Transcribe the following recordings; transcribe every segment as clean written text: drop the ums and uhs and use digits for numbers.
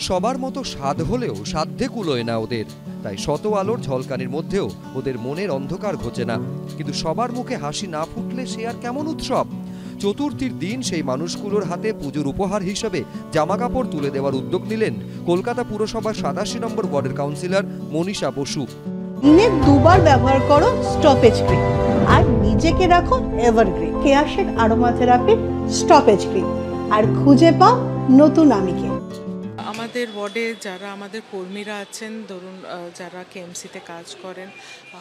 সবার মতো স্বাদ হলেও সাধ্যে কুলোয় না ওদের, তাই শত আলোর ঝলকানির মধ্যেও ওদের মনের অন্ধকার ঘোচে না। কিন্তু সবার মুখে হাসি না ফুটলে সে আর কেমন উৎসব? চতুর্থীর দিন সেই মানুষগুলোর হাতে পুজোর উপহার হিসেবে জামাকাপড় তুলে দেওয়ার উদ্যোগ নিলেন কলকাতা পুরসভার 87 নম্বর ওয়ার্ডের কাউন্সিলর মনীষা বসু। দিনে দুবার ব্যবহার করো স্টপেজ ক্রিম আর নিজেকে রাখো evergreen কেয়াশেড aroma therapy stoppage cream আর খুঁজে পাও নতুন আমিকে। আমাদের ওয়ার্ডে যারা আমাদের কর্মীরা আছেন, ধরুন যারা কেএমসিতে কাজ করেন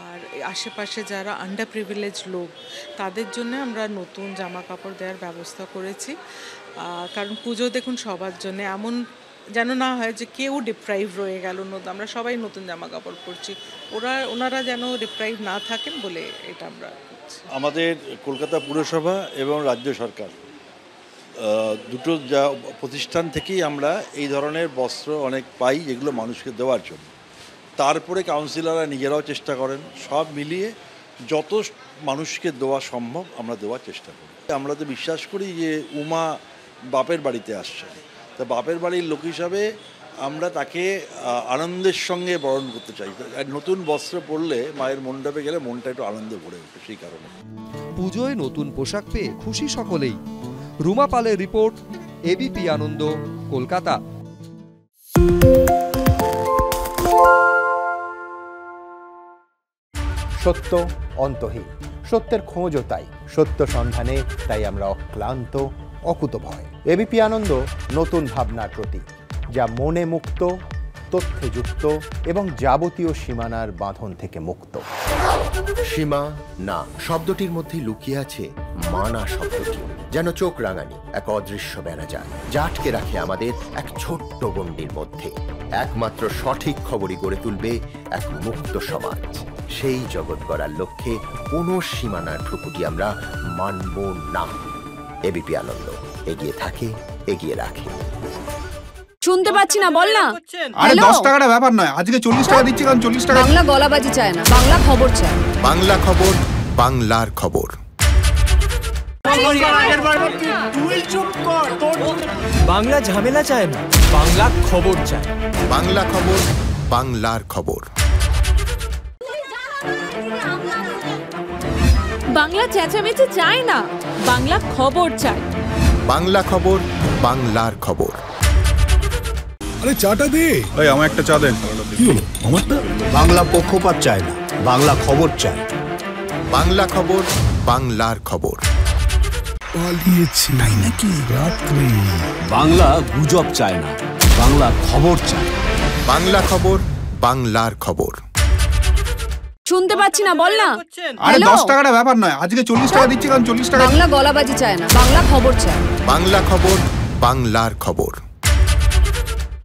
আর আশেপাশে যারা আন্ডার প্রিভিলেজ লোক, তাদের জন্য আমরা নতুন জামা কাপড় দেওয়ার ব্যবস্থা করেছি। কারণ পুজো দেখুন সবার জন্য, এমন যেন না হয় যে কেউ ডিপ্রাইভ রয়ে গেল। আমরা সবাই নতুন জামা কাপড় পরছি, ওনারা যেন ডিপ্রাইভ না থাকেন বলে এটা আমরা করছি। আমাদের কলকাতা পুরসভা এবং রাজ্য সরকার দুটো যা প্রতিষ্ঠান থেকেই আমরা এই ধরনের বস্ত্র অনেক পাই, যেগুলো মানুষকে দেওয়ার জন্য। তারপরে কাউন্সিলররা নিজেরাও চেষ্টা করেন, সব মিলিয়ে যত মানুষকে দেওয়া সম্ভব আমরা দেওয়ার চেষ্টা করি। আমরা তো বিশ্বাস করি যে উমা বাপের বাড়িতে আসছেন, তা বাপের বাড়ির লোক হিসাবে আমরা তাকে আনন্দের সঙ্গে বরণ করতে চাই। নতুন বস্ত্র পরলে মায়ের মণ্ডপে গেলে মনটা একটু আনন্দে ভরে ওঠে, সেই কারণে। পুজোয় নতুন পোশাক পেয়ে খুশি সকলেই। রুমা পালের রিপোর্ট, এবিপি আনন্দ, কলকাতা। সত্য অন্তহীন, সত্যের খোঁজও তাই, সত্য সন্ধানে তাই আমরা অক্লান্ত, অকুতভয়। এবিপি আনন্দ নতুন ভাবনার প্রতীক, যা মনে মুক্ত, তথ্যে যুক্ত এবং যাবতীয় সীমানার বাঁধন থেকে মুক্ত। সীমা না শব্দটির মধ্যে লুকিয়ে আছে মানা শব্দটি, যেন চোখ রাঙানি এক অদৃশ্য বেড়াজাল, যা আটকে রাখে আমাদের এক ছোট্ট গণ্ডির মধ্যে। একমাত্র সঠিক খবরই গড়ে তুলবে এক মুক্ত সমাজ। সেই জগৎ গড়ার লক্ষ্যে কোনো সীমানার ঠুকুটি আমরা মানব না। এবিপি আনন্দ এগিয়ে থাকে, এগিয়ে রাখে। শুনতে পাচ্ছি না, বল না। আরে 10 টাকাটা ব্যাপার নয়, আজকে 40 টাকা দিচ্ছি, কারণ 40 টাকা। বাংলা গলাবাজি চায় না, বাংলা খবর চায়। বাংলা খবর, বাংলার খবর। বাংলা ঝামেলা চায় না, বাংলা খবর চায়। বাংলা খবর, বাংলার খবর। বাংলা চেঁচামেচি চায় না, বাংলা খবর চায়। বাংলা খবর, বাংলার খবর। আরে চাটা দে। এই আমার একটা চা দেন। কি হলো আমারটা? বাংলা পক্ষপাত চায় না, বাংলা খবর চায়। বাংলা খবর, বাংলার খবর। পালিয়েছি তাই নাকি রাত্রে? বাংলা গুজব চায় না, বাংলা খবর চায়। বাংলা খবর, বাংলার খবর। শুনতে পাচ্ছি না, বল না। আরে 10 টাকাটা ব্যাপার নয়, আজকে 40 টাকা দিচ্ছি, কারণ 40 টাকা। বাংলা গলাবাজি চায় না, বাংলা খবর চায়। বাংলা খবর, বাংলার খবর।